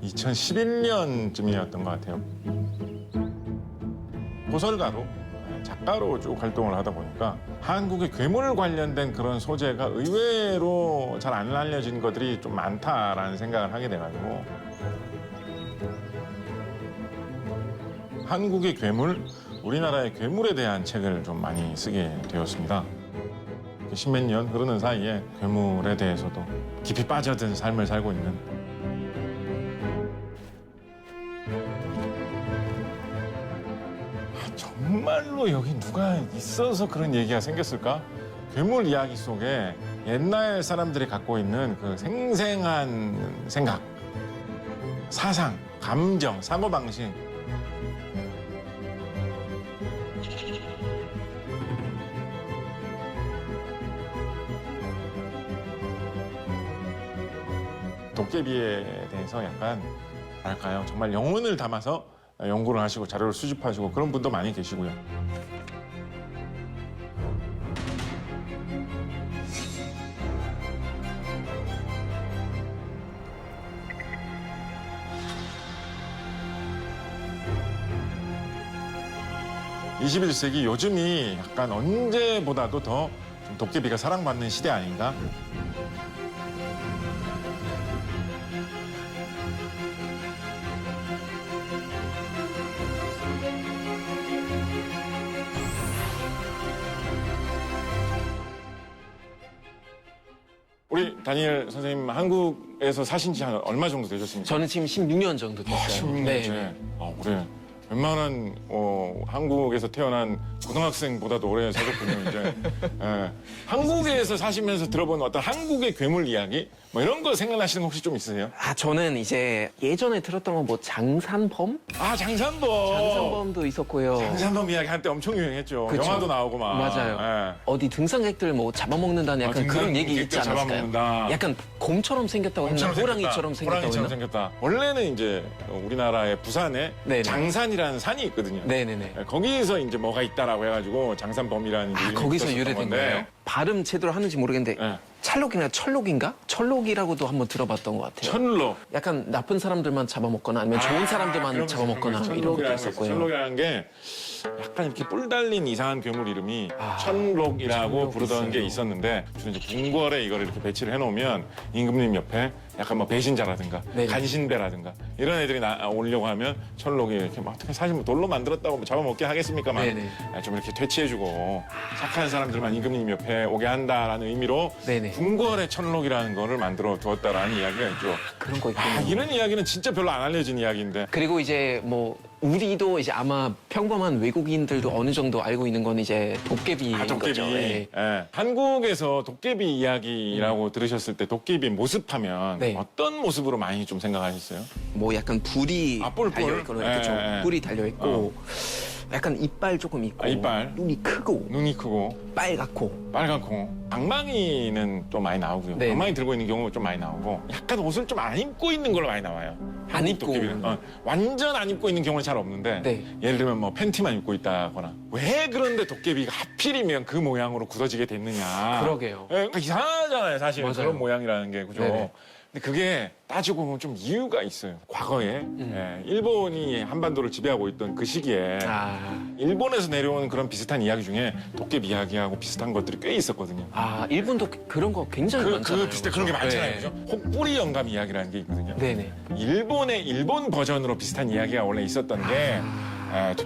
(2011년쯤이었던 것 같아요). 소설가로, 작가로 쭉 활동을 하다 보니까 한국의 괴물 관련된 그런 소재가 의외로 잘 안 알려진 것들이 좀 많다라는 생각을 하게 돼가지고 한국의 괴물, 우리나라의 괴물에 대한 책을 좀 많이 쓰게 되었습니다. 십몇 년 흐르는 사이에 괴물에 대해서도 깊이 빠져든 삶을 살고 있는 정말로 여기 누가 있어서 그런 얘기가 생겼을까? 괴물 이야기 속에 옛날 사람들이 갖고 있는 그 생생한 생각, 사상, 감정, 사고방식 도깨비에 대해서 약간 뭐랄까요? 정말 영혼을 담아서 연구를 하시고 자료를 수집하시고 그런 분도 많이 계시고요. (21세기) 요즘이 약간 언제보다도 더 좀 도깨비가 사랑받는 시대 아닌가? 우리 다니엘 선생님 한국에서 사신 지 한 얼마 정도 되셨습니까? 저는 지금 16년 정도 됐어요. 16년째. 올해 웬만한 한국에서 태어난 고등학생보다도 오래 사셨군요, 이제. 예. 한국에서 사시면서 들어본 어떤 한국의 괴물 이야기? 뭐 이런 거 생각나시는 거 혹시 좀 있으세요? 저는 이제 예전에 들었던 건 뭐 장산범? 장산범. 장산범도 있었고요. 장산범 이야기 한때 엄청 유행했죠. 그쵸. 영화도 나오고 막. 맞아요. 예. 어디 등산객들 뭐 잡아먹는다는 약간 그런 얘기 있지 등산객들 않았을까요? 잡아먹는다. 약간 곰처럼 생겼다고 했나? 호랑이처럼 생겼다고 호랑이처럼 했나? 생겼다. 원래는 이제 우리나라의 부산에 네네. 장산이라는 산이 있거든요. 네네네. 거기서 이제 뭐가 있다라고 해가지고 장산범이라는 이름이 거기서 붙었었던 유래된 건데. 거예요? 발음 제대로 하는지 모르겠는데 네. 찰록인가 철록인가? 철록이라고도 한번 들어봤던 것 같아요. 천록. 약간 나쁜 사람들만 잡아먹거나 아니면 좋은 사람들만 그런 거 잡아먹거나 있어요. 이렇게 천록이라는 거 했었고요. 있어요. 천록이라는 게 약간 이렇게 뿔 달린 이상한 괴물 이름이 천록이라고 천록 부르던 게 있어요. 있었는데 주로 이제 궁궐에 이거를 이렇게 배치를 해놓으면 임금님 옆에 약간 뭐 배신자라든가 네네. 간신배라든가 이런 애들이 오려고 하면 천록이 이렇게 막 어떻게 사실 뭐 돌로 만들었다고 뭐 잡아먹게 하겠습니까만 네네. 좀 이렇게 퇴치해주고 착한 사람들만 임금님 옆에 오게 한다라는 의미로 네네. 궁궐에 천록이라는 거를 만들어 두었다라는 이야기가 있죠. 그런 거 있군요. 이런 이야기는 진짜 별로 안 알려진 이야기인데. 그리고 이제 뭐 우리도 이제 아마 평범한 외국인들도 어느 정도 알고 있는 건 이제 도깨비인 도깨비. 거죠. 예. 예. 한국에서 도깨비 이야기라고 들으셨을 때 도깨비 모습하면 네. 어떤 모습으로 많이 좀 생각하셨어요? 뭐 약간 불이 뿔. 달려 있고 예, 그렇죠. 예. 뿔이 달려 있고 약간 이빨 조금 있고 이빨. 눈이 크고 눈이 크고 빨갛고 빨갛고 방망이는 또 많이 나오고요. 네. 방망이 들고 있는 경우가 좀 많이 나오고 약간 옷을 좀 안 입고 있는 걸로 많이 나와요. 안 입고. 도깨비는. 완전 안 입고 있는 경우는 잘 없는데 네. 예를 들면 뭐 팬티만 입고 있다거나 왜 그런데 도깨비가 하필이면 그 모양으로 굳어지게 됐느냐. 그러게요. 예, 그러니까 이상하잖아요, 사실. 맞아요. 그런 모양이라는 게, 그죠? 네네. 근데 그게 따지고 보면 좀 이유가 있어요. 과거에 일본이 한반도를 지배하고 있던 그 시기에 일본에서 내려온 그런 비슷한 이야기 중에 도깨비 이야기하고 비슷한 것들이 꽤 있었거든요. 일본도 그런 거 굉장히 많잖아요. 비슷한 그런 게 많잖아요, 네. 그죠? 혹부리 영감 이야기라는 게 있거든요. 네네. 일본의 일본 버전으로 비슷한 이야기가 원래 있었던 게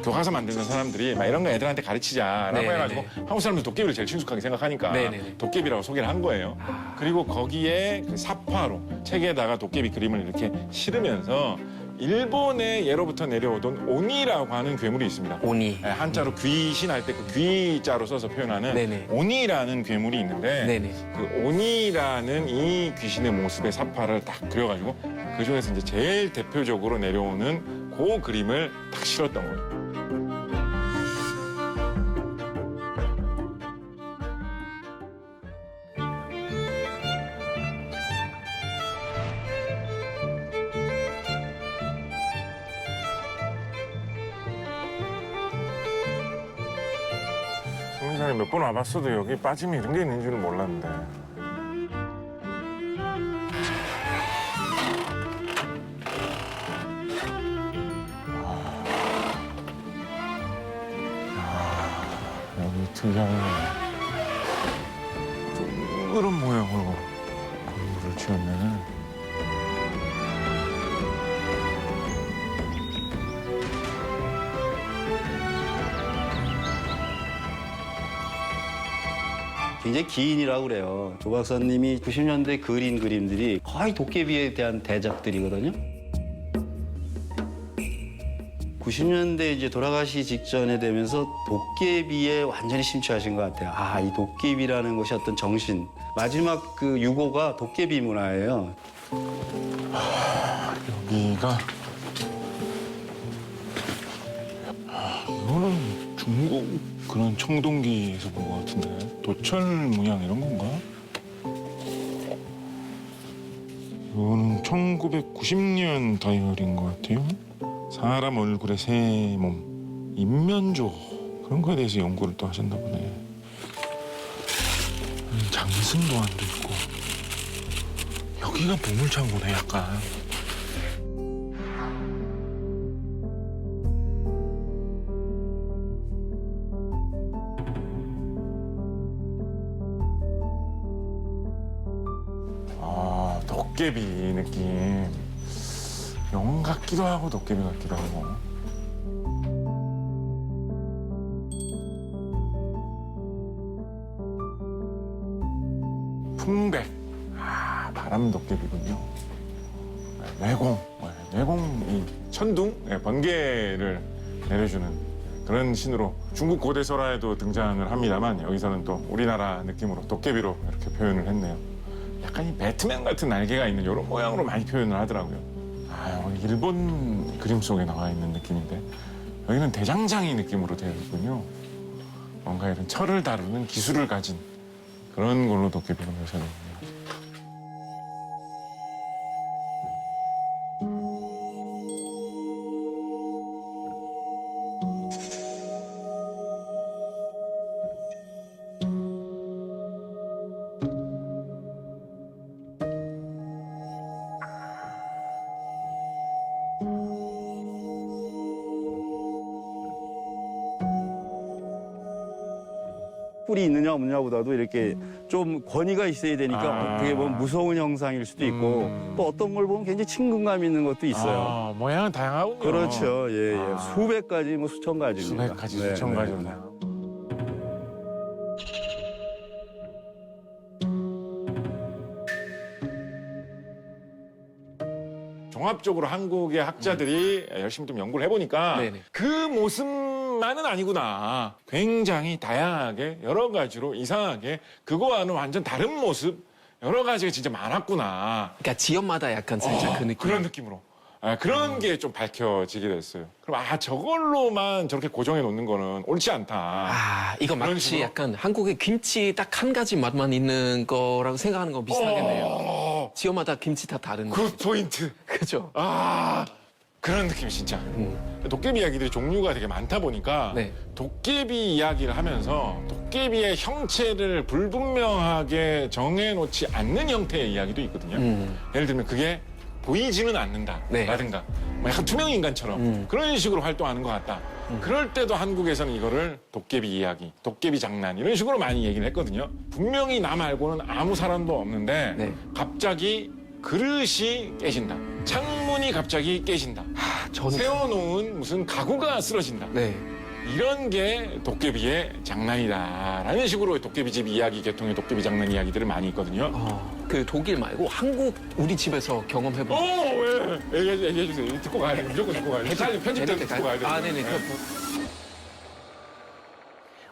교과서 만드는 사람들이 막 이런 거 애들한테 가르치자라고 네네네. 해가지고 한국 사람들 도깨비를 제일 친숙하게 생각하니까 네네네. 도깨비라고 소개를 한 거예요. 그리고 거기에 그 사파로 책에다가 도깨비 그림을 이렇게 실으면서 일본의 예로부터 내려오던 오니라고 하는 괴물이 있습니다. 오니. 한자로 귀신 할 때 그 귀자로 써서 표현하는 네네. 오니라는 괴물이 있는데 네네. 그 오니라는 이 귀신의 모습의 사파를 딱 그려가지고 그 중에서 이제 제일 대표적으로 내려오는 그 그림을 딱 실었던 거예요. 부산에 몇 번 와봤어도 여기 빠짐이 이런 게 있는 줄은 몰랐는데. 여기 특이하네. 둥그런 모양으로 건물을 지었네. 굉장히 기인이라고 그래요. 조 박사님이 90년대 그린 그림들이 거의 도깨비에 대한 대작들이거든요. 90년대 이제 돌아가시기 직전에 되면서 도깨비에 완전히 심취하신 것 같아요. 아, 이 도깨비라는 것이 어떤 정신. 마지막 그 유고가 도깨비 문화예요. 여기가 이거는 중국 그런 청동기에서 본 것 같은데 도철 문양 이런 건가? 이거는 1990년 다이어리인 것 같아요. 사람 얼굴의 새 몸, 인면조 그런 거에 대해서 연구를 또 하셨나 보네. 장승도안도 있고 여기가 보물창고네 약간. 아, 도깨비 느낌. 영 같기도 하고 도깨비 같기도 하고. 풍백. 아, 바람 도깨비군요. 내공. 내공, 이 천둥, 번개를 내려주는 그런 신으로 중국 고대 설화에도 등장을 합니다만 여기서는 또 우리나라 느낌으로 도깨비로 이렇게 표현을 했네요. 약간 이 배트맨 같은 날개가 있는 이런 모양으로 많이 표현을 하더라고요. 아, 일본 그림 속에 나와 있는 느낌인데 여기는 대장장이 느낌으로 되어 있군요. 뭔가 이런 철을 다루는 기술을 가진 그런 걸로 도깨비로 묘사되네요. 뿔이 있느냐 없느냐보다도 이렇게 좀 권위가 있어야 되니까 어떻게 보면 무서운 형상일 수도 있고 또 어떤 걸 보면 굉장히 친근감 있는 것도 있어요. 아, 모양은 다양하군요. 그렇죠. 예, 예. 아. 수백 가지, 뭐 수천 가지입니다. 수백 가지, 네, 수천 네, 가지. 네. 종합적으로 한국의 학자들이 열심히 좀 연구를 해보니까 네네. 그 모습만은 아니구나. 굉장히 다양하게 여러 가지로 이상하게 그거와는 완전 다른 모습 여러 가지가 진짜 많았구나. 그러니까 지역마다 약간 살짝 그 느낌. 그런 느낌으로. 아, 그런 게 좀 밝혀지게 됐어요. 그럼 저걸로만 저렇게 고정해 놓는 거는 옳지 않다. 아, 이거 그런 마치 식으로? 약간 한국의 김치 딱 한 가지 맛만 있는 거라고 생각하는 거 비슷하겠네요. 지역마다 김치 다 다른 거. 그 포인트. 그죠? 아, 그런 느낌 진짜. 도깨비 이야기들이 종류가 되게 많다 보니까 네. 도깨비 이야기를 하면서 도깨비의 형체를 불분명하게 정해놓지 않는 형태의 이야기도 있거든요. 예를 들면 그게 보이지는 않는다 네. 라든가 뭐 약간 투명 인간처럼 그런 식으로 활동하는 것 같다. 그럴 때도 한국에서는 이거를 도깨비 이야기, 도깨비 장난 이런 식으로 많이 얘기를 했거든요. 분명히 나 말고는 아무 사람도 없는데 네. 갑자기 그릇이 깨진다. 창문이 갑자기 깨진다. 저는 세워놓은 무슨 가구가 쓰러진다. 네. 이런 게 도깨비의 장난이다라는 식으로 도깨비집 이야기 계통의 도깨비 장난 이야기들을 많이 있거든요. 그 독일 말고 한국 우리 집에서 경험해본. 왜? 얘기해 주세요. 듣고 가야 돼. 무조건 듣고 가야 돼. 편집 때 듣고 가야 돼. 아, 네네.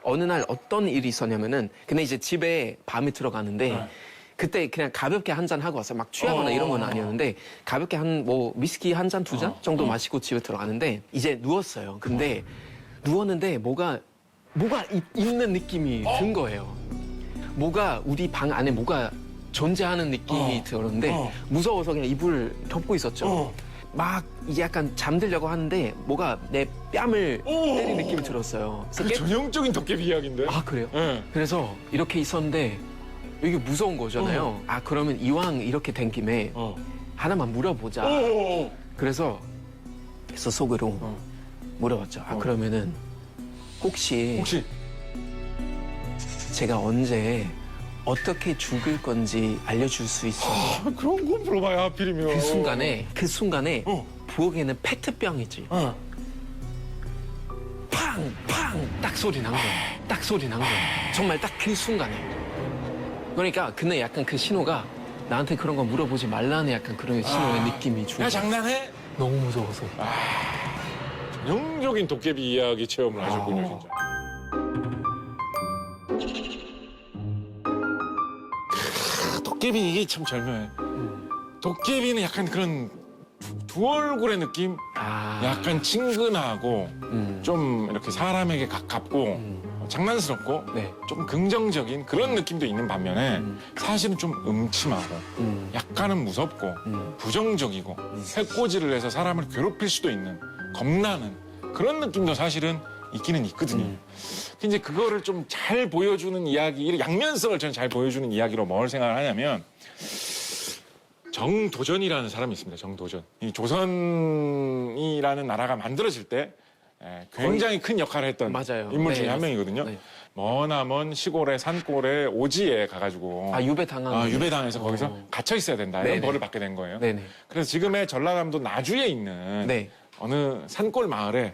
어느 날 어떤 일이 있었냐면은 근데 이제 집에 밤에 들어가는데 그때 그냥 가볍게 한 잔 하고 왔어요. 막 취하거나 이런 건 아니었는데 가볍게 위스키 한 잔, 두 잔 정도 마시고 집에 들어가는데 이제 누웠어요. 근데 누웠는데 뭐가 있는 느낌이 든 거예요. 우리 방 안에 뭐가 존재하는 느낌이 들었는데 무서워서 그냥 이불 덮고 있었죠. 막 이제 약간 잠들려고 하는데 뭐가 내 뺨을 때린 느낌이 들었어요. 그 그래서 전형적인 도깨비 이야기인데. 아 그래요? 예. 그래서 이렇게 있었는데 이게 무서운 거잖아요. 아 그러면 이왕 이렇게 된 김에 하나만 물어보자. 그래서 속으로 물어봤죠. 아 그러면은 혹시 제가 언제 어떻게 죽을 건지 알려줄 수 있어요? 아, 그런 거 물어봐야 하필이면. 그 순간에 부엌에는 페트병이지. 팡! 딱 소리 난 거야. 정말 딱 그 순간에. 그러니까 근데 약간 그 신호가 나한테 그런 거 물어보지 말라는 약간 그런 신호의 느낌이 주고. 야 장난해? 너무 무서워서. 전형적인 도깨비 이야기 체험을 하셨군요, 진짜. 도깨비 이게 참 절묘해. 도깨비는 약간 그런 두 얼굴의 느낌? 약간 친근하고 좀 이렇게 사람에게 가깝고 장난스럽고 네. 좀 긍정적인 그런 느낌도 있는 반면에 사실은 좀 음침하고 약간은 무섭고 부정적이고 해코지를 해서 사람을 괴롭힐 수도 있는 겁나는 그런 느낌도 사실은 있기는 있거든요. 이제 그거를 좀 잘 보여주는 이야기, 양면성을 저는 잘 보여주는 이야기로 뭘 생각을 하냐면 정도전이라는 사람이 있습니다. 정도전. 이 조선이라는 나라가 만들어질 때 굉장히 큰 역할을 했던 맞아요. 인물 중에 네, 한 명이거든요. 네. 머나먼 시골의 산골의 오지에 가가지고 유배당한. 유배당해서 거기서 갇혀 있어야 된다 이런 네네. 벌을 받게 된 거예요. 네네. 그래서 지금의 전라남도 나주에 있는 네. 어느 산골 마을에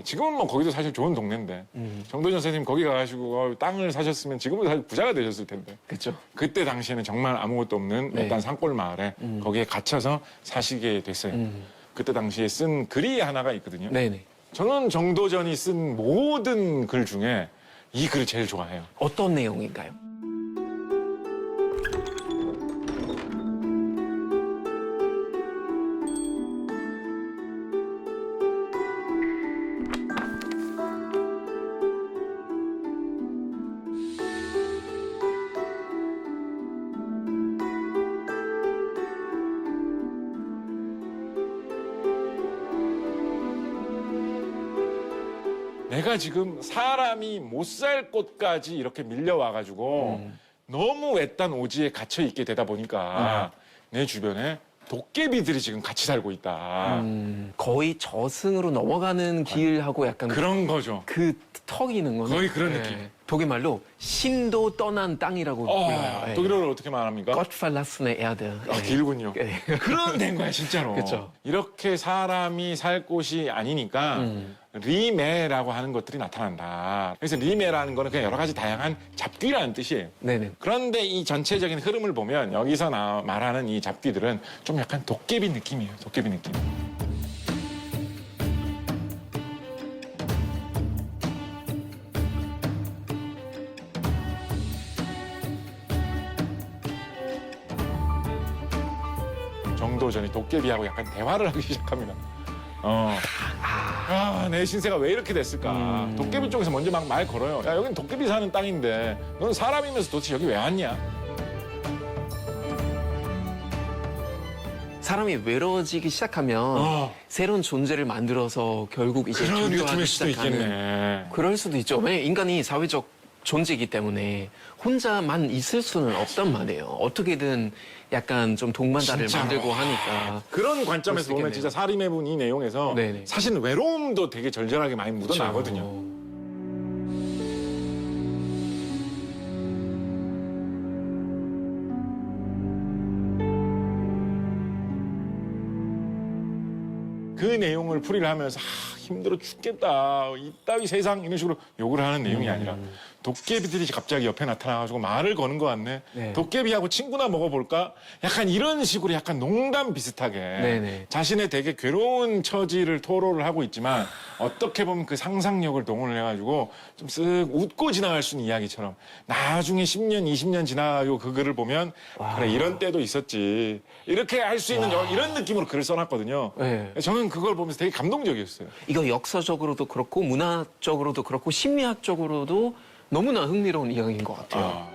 지금은 뭐 거기도 사실 좋은 동네인데 정도전 선생님 거기 가가지고 땅을 사셨으면 지금은 사실 부자가 되셨을 텐데 그렇죠. 그때 당시에는 정말 아무것도 없는 네. 일단 산골 마을에 거기에 갇혀서 사시게 됐어요. 그때 당시에 쓴 글이 하나가 있거든요. 네네. 저는 정도전이 쓴 모든 글 중에 이 글을 제일 좋아해요. 어떤 내용인가요? 내가 지금 사람이 못 살 곳까지 이렇게 밀려와가지고 너무 외딴 오지에 갇혀 있게 되다 보니까 내 주변에 도깨비들이 지금 같이 살고 있다. 거의 저승으로 넘어가는 길하고 약간 그런 거죠. 그 턱이는 거는 거의 그런 느낌. 독일말로 신도 떠난 땅이라고 불러요. 예. 독일어로 어떻게 말합니까? Gottverlassene Erde. 아, 길군요. 예. 그런 데인 거야, 진짜로. 그쵸. 이렇게 사람이 살 곳이 아니니까 리메라고 하는 것들이 나타난다. 그래서 리메라는 거는 그냥 여러 가지 다양한 잡귀라는 뜻이에요. 네네. 그런데 이 전체적인 흐름을 보면 여기서 말하는 이 잡귀들은 좀 약간 도깨비 느낌이에요. 도깨비 느낌. 정도전이 도깨비하고 약간 대화를 하기 시작합니다. 내 신세가 왜 이렇게 됐을까? 도깨비 쪽에서 먼저 막 말 걸어요. 야, 여긴 도깨비 사는 땅인데 넌 사람이면서 도대체 여기 왜 왔냐? 사람이 외로워지기 시작하면 새로운 존재를 만들어서 결국 이제 그런 교류하기 느낌일 수도 시작하는 있겠네. 그럴 수도 있죠. 왜냐면 인간이 사회적 존재이기 때문에 혼자만 있을 수는 없단 말이에요. 어떻게든 약간 좀 동반자를 진짜로. 만들고 하니까. 그런 관점에서 보면 있겠네요. 진짜 사림해본 이 내용에서 네네. 사실은 외로움도 되게 절절하게 많이 묻어나거든요. 그 내용을 풀이를 하면서 힘들어 죽겠다. 이따위 세상 이런 식으로 욕을 하는 내용이 아니라 도깨비들이 갑자기 옆에 나타나가지고 말을 거는 것 같네. 네. 도깨비하고 친구나 먹어볼까? 약간 이런 식으로 약간 농담 비슷하게 네네. 자신의 되게 괴로운 처지를 토로를 하고 있지만 어떻게 보면 그 상상력을 동원을 해가지고 좀 쓱 웃고 지나갈 수 있는 이야기처럼 나중에 10년, 20년 지나고 그 글을 보면 그래 이런 때도 있었지. 이렇게 할 수 있는 이런 느낌으로 글을 써놨거든요. 네. 저는 그걸 보면서 되게 감동적이었어요. 이거 역사적으로도 그렇고 문화적으로도 그렇고 심리학적으로도 너무나 흥미로운 이야기인 것 같아요.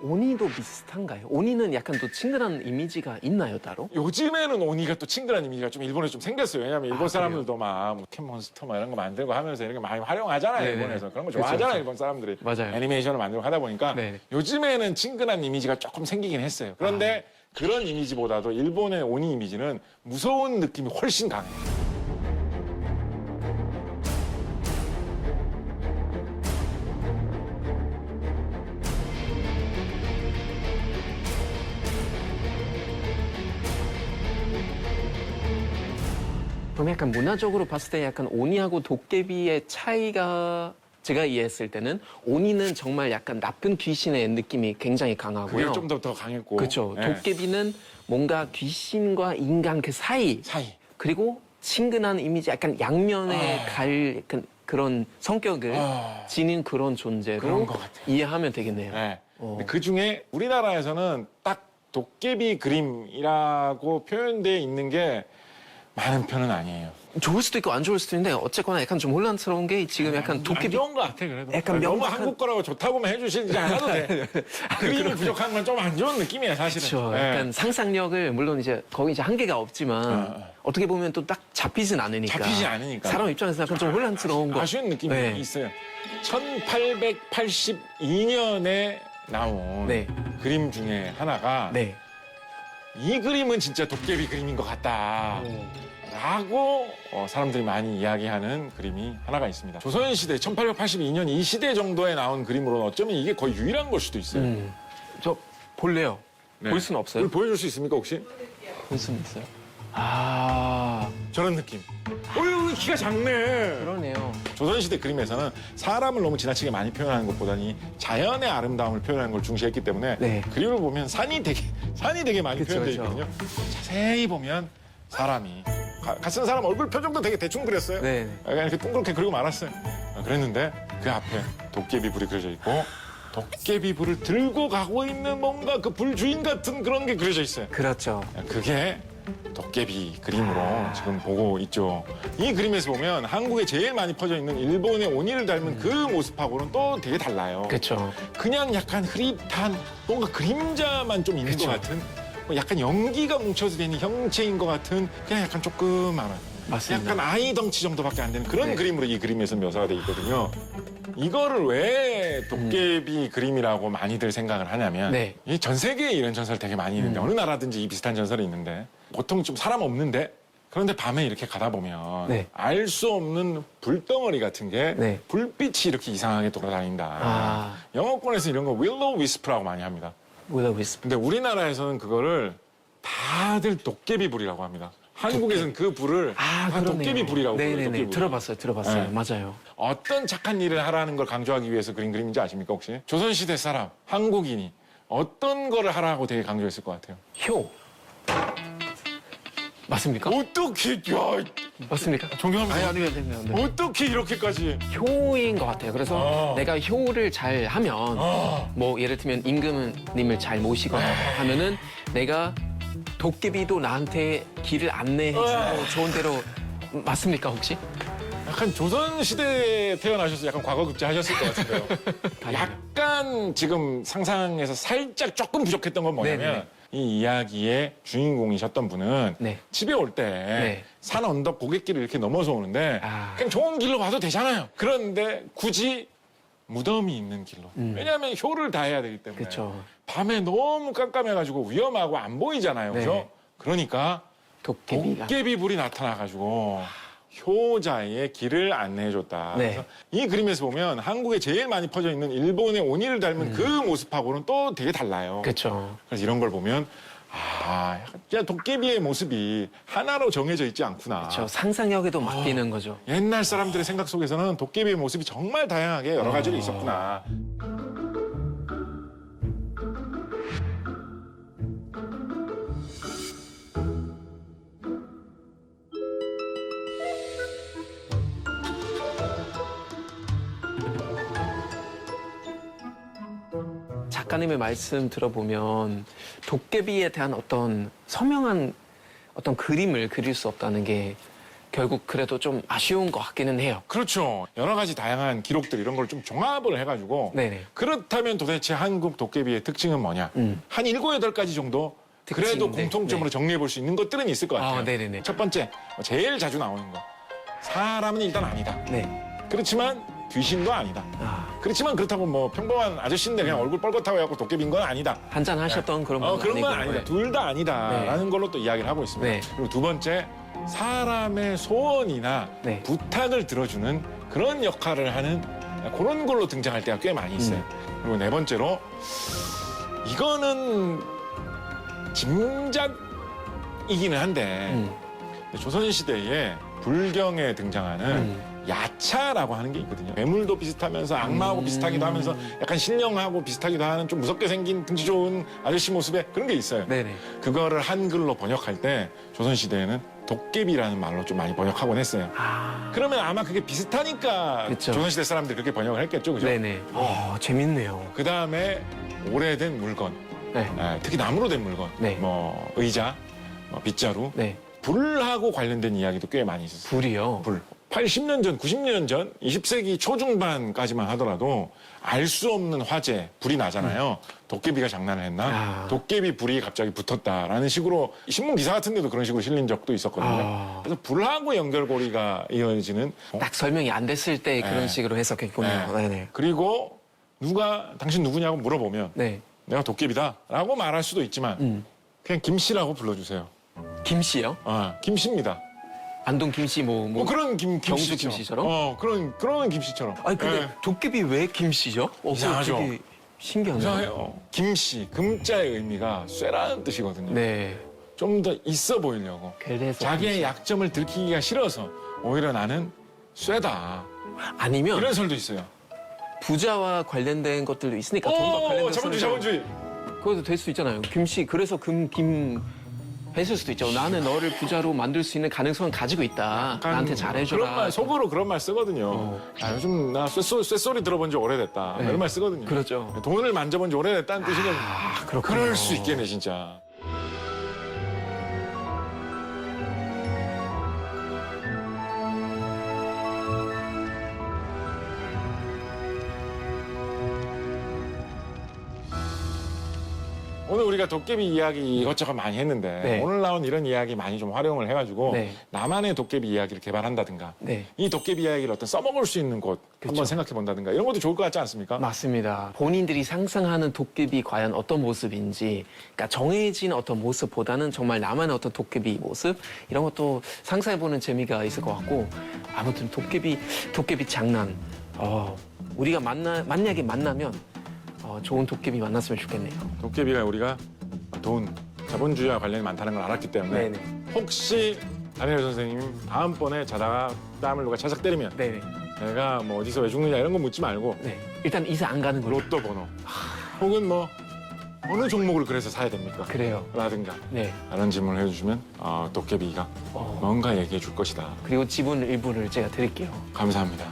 오니도 비슷한가요? 오니는 약간 또 친근한 이미지가 있나요, 따로? 요즘에는 오니가 또 친근한 이미지가 좀 일본에 좀 생겼어요. 왜냐하면 일본 아, 사람들도 막 포켓몬스터 막 이런 거 만들고 하면서 이렇게 많이 활용하잖아요. 네네. 일본에서. 그런 거 그쵸, 좋아하잖아요. 그쵸. 일본 사람들이. 맞아요. 애니메이션을 만들고 하다 보니까 네네. 요즘에는 친근한 이미지가 조금 생기긴 했어요. 그런데 그런 이미지보다도 일본의 오니 이미지는 무서운 느낌이 훨씬 강해요. 그럼 약간 문화적으로 봤을 때 약간 오니하고 도깨비의 차이가 제가 이해했을 때는 오니는 정말 약간 나쁜 귀신의 느낌이 굉장히 강하고요. 그게 좀 더 강했고. 그렇죠. 예. 도깨비는 뭔가 귀신과 인간 그 사이 사이. 그리고 친근한 이미지 약간 양면에 갈 약간 그런 성격을 아. 지닌 그런 존재로 그런 것 같아요. 이해하면 되겠네요. 네. 어. 그 중에 우리나라에서는 딱 도깨비 그림이라고 표현되어 있는 게 많은 편은 아니에요. 좋을 수도 있고 안 좋을 수도 있는데 어쨌거나 약간 좀 혼란스러운 게 지금 약간 안 도깨비 좋은 것 같아 그래도. 약간 너무 명확한- 한국 거라고 좋다고만 해주시지 않아도 돼. 그림이 부족한 건 좀 안 좋은 느낌이야 사실은. 그렇죠. 네. 약간 상상력을 물론 이제 거기 이제 한계가 없지만 어. 어떻게 보면 또 딱 잡히진 않으니까. 잡히지 않으니까. 사람 입장에서 약간 좀 혼란스러운 거. 아쉬운 느낌이 네. 있어요. 1882년에 나온 네. 그림 중에 하나가 네. 이 그림은 진짜 도깨비 그림인 것 같다. 라고 사람들이 많이 이야기하는 그림이 하나가 있습니다. 조선시대 1882년 이 시대 정도에 나온 그림으로는 어쩌면 이게 거의 유일한 걸 수도 있어요. 저 볼래요. 네. 볼 수는 없어요. 이걸 보여줄 수 있습니까 혹시? 볼 수는 있어요. 아, 저런 느낌. 어휴 키가 작네. 그러네요. 조선시대 그림에서는 사람을 너무 지나치게 많이 표현하는 것보다니 자연의 아름다움을 표현하는 걸 중시했기 때문에 네. 그림을 보면 산이 되게 많이 그쵸, 표현되어 그쵸. 있거든요. 자세히 보면 사람이 같은 사람 얼굴 표정도 되게 대충 그렸어요. 네. 약간 이렇게 동그랗게 그리고 말았어요. 그랬는데 그 앞에 도깨비 불이 그려져 있고 도깨비 불을 들고 가고 있는 뭔가 그 불 주인 같은 그런 게 그려져 있어요. 그렇죠. 그게 도깨비 그림으로 지금 보고 있죠. 이 그림에서 보면 한국에 제일 많이 퍼져 있는 일본의 오니를 닮은 그 모습하고는 또 되게 달라요. 그렇죠. 그냥 약간 흐릿한 뭔가 그림자만 좀 있는 그쵸. 것 같은 뭐 약간 연기가 뭉쳐서 되는 형체인 것 같은 그냥 약간 조그마한 맞습니다. 약간 아이 덩치 정도밖에 안 되는 그런 네. 그림으로 이 그림에서 묘사가 돼 있거든요. 이거를 왜 도깨비 그림이라고 많이들 생각을 하냐면 네. 이 전 세계에 이런 전설 되게 많이 있는데 어느 나라든지 이 비슷한 전설이 있는데 보통 좀 사람 없는데 그런데 밤에 이렇게 가다 보면 네. 알 수 없는 불덩어리 같은 게 네. 불빛이 이렇게 이상하게 돌아다닌다. 아. 영어권에서 이런 거 윌로우 위스프라고 많이 합니다. 윌로우 위스프. 근데 우리나라에서는 그거를 다들 도깨비 불이라고 합니다. 한국에서는 그 불을 다 그러네요. 도깨비 불이라고 불러요. 네네네. 도깨비 불. 들어봤어요. 네. 맞아요. 어떤 착한 일을 하라는 걸 강조하기 위해서 그린 그림인지 아십니까 혹시? 조선시대 사람, 한국인이 어떤 거를 하라고 되게 강조했을 것 같아요? 효. 맞습니까? 어떻게, 야, 맞습니까? 존경합니다. 아니면 어떻게 이렇게까지? 효인 것 같아요. 그래서 내가 효를 잘 하면 아. 뭐 예를 들면 임금님을 잘 모시거나 하면은 내가 도깨비도 나한테 길을 안내해주고 좋은 대로 맞습니까 혹시? 약간 조선시대에 태어나셔서 약간 과거 급제 하셨을 것 같은데요. 약간 지금 상상에서 살짝 조금 부족했던 건 뭐냐면 네네. 이 이야기의 주인공이셨던 분은 네. 집에 올 때 산 네. 언덕 고갯길을 이렇게 넘어서 오는데 아. 그냥 좋은 길로 와도 되잖아요. 그런데 굳이 무덤이 있는 길로. 왜냐하면 효를 다해야 되기 때문에. 그렇죠. 밤에 너무 깜깜해가지고 위험하고 안 보이잖아요. 네. 그죠? 그러니까 도깨비가. 도깨비 불이 나타나가지고 효자의 길을 안내해줬다. 네. 그래서 이 그림에서 보면 한국에 제일 많이 퍼져 있는 일본의 오니를 닮은 그 모습하고는 또 되게 달라요. 그렇죠. 그래서 이런 걸 보면 약간 진짜 도깨비의 모습이 하나로 정해져 있지 않구나. 저 상상력에도 맡기는 거죠. 옛날 사람들의 생각 속에서는 도깨비의 모습이 정말 다양하게 여러 가지로 있었구나. 작가님의 말씀 들어보면 도깨비에 대한 어떤 선명한 어떤 그림을 그릴 수 없다는 게 결국 그래도 좀 아쉬운 것 같기는 해요. 그렇죠. 여러 가지 다양한 기록들 이런 걸 좀 종합을 해가지고 네네. 그렇다면 도대체 한국 도깨비의 특징은 뭐냐? 한 7, 8가지 정도 그래도 특징인데, 공통점으로 네. 정리해 볼 수 있는 것들은 있을 것 같아요. 아, 네네네. 첫 번째, 제일 자주 나오는 거. 사람은 일단 아니다. 네. 그렇지만 귀신도 아니다. 아, 그렇지만 그렇다고 뭐 평범한 아저씨인데 그냥 얼굴 뻘겋다고 해갖고 도깨비인 건 아니다. 한잔 하셨던 그런 건 그런 건 아니고. 아니다. 둘 다 아니다라는 네. 걸로 또 이야기를 하고 있습니다. 네. 그리고 두 번째, 사람의 소원이나 네. 부탁을 들어주는 그런 역할을 하는 그런 걸로 등장할 때가 꽤 많이 있어요. 그리고 네 번째로, 이거는 짐작이기는 한데 조선시대에 불경에 등장하는 야차라고 하는 게 있거든요. 괴물도 비슷하면서 악마하고 비슷하기도 하면서 약간 신령하고 비슷하기도 하는 좀 무섭게 생긴 등치 좋은 아저씨 모습의 그런 게 있어요. 네네. 그거를 한글로 번역할 때 조선시대에는 도깨비라는 말로 좀 많이 번역하곤 했어요. 아, 그러면 아마 그게 비슷하니까 그쵸. 조선시대 사람들이 그렇게 번역을 했겠죠. 그죠? 네네. 재밌네요. 그 다음에 오래된 물건, 네. 특히 나무로 된 물건, 네. 뭐 의자, 뭐 빗자루, 네. 불하고 관련된 이야기도 꽤 많이 있었어요. 불이요. 불. 80년 전, 90년 전, 20세기 초중반까지만 하더라도 알 수 없는 화재, 불이 나잖아요. 도깨비가 장난을 했나? 아. 도깨비 불이 갑자기 붙었다라는 식으로 신문 기사 같은 데도 그런 식으로 실린 적도 있었거든요. 아. 그래서 불하고 연결고리가 이어지는 딱 설명이 안 됐을 때 그런 네. 식으로 해석했군요. 네. 네네. 그리고 당신 누구냐고 물어보면 네. 내가 도깨비다라고 말할 수도 있지만 그냥 김씨라고 불러주세요. 김씨요? 김씨입니다. 안동 김씨 뭐 그런 경주 김씨처럼. 김씨처럼? 그런 김씨처럼. 아니 근데 예. 도깨비 왜 김씨죠? 이상하죠? 되게 신기하네요. 이상해요. 김씨, 금자의 의미가 쇠라는 뜻이거든요. 네. 좀 더 있어 보이려고. 그래서 자기의 김씨. 약점을 들키기가 싫어서 오히려 나는 쇠다. 아니면 이런 설도 있어요. 부자와 관련된 것들도 있으니까 돈과 관련된 자본주의. 그것도 될 수 있잖아요. 김씨 그래서 김 했을 수도 있죠. 나는 너를 부자로 만들 수 있는 가능성을 가지고 있다. 약간 나한테 잘해줘라. 그런 말, 속으로 그런 말 쓰거든요. 요즘 나 쇠소리 들어본 지 오래됐다. 네. 이런 말 쓰거든요. 그렇죠. 돈을 만져본 지 오래됐다는 뜻이면 그렇군요. 그럴 수 있겠네, 진짜. 오늘 우리가 도깨비 이야기 이것저것 많이 했는데 네. 오늘 나온 이런 이야기 많이 좀 활용을 해가지고 네. 나만의 도깨비 이야기를 개발한다든가 네. 이 도깨비 이야기를 어떤 써먹을 수 있는 곳 한번 생각해 본다든가 이런 것도 좋을 것 같지 않습니까? 맞습니다. 본인들이 상상하는 도깨비 과연 어떤 모습인지, 그러니까 정해진 어떤 모습보다는 정말 나만의 어떤 도깨비 모습 이런 것도 상상해보는 재미가 있을 것 같고, 아무튼 도깨비 장난, 우리가 만약에 만나면 좋은 도깨비 만났으면 좋겠네요. 도깨비가 우리가 돈, 자본주의와 관련이 많다는 걸 알았기 때문에 네네. 혹시 다니엘 선생님 다음번에 자다가 뺨을 누가 차삭 때리면 네네. 내가 뭐 어디서 왜 죽느냐 이런 거 묻지 말고 네. 일단 이사 안 가는 걸로. 로또 번호 혹은 뭐 어느 종목을 그래서 사야 됩니까? 그래요. 라든가 네. 다른 질문을 해주시면 도깨비가 뭔가 얘기해 줄 것이다. 그리고 지분 일부를 제가 드릴게요. 감사합니다.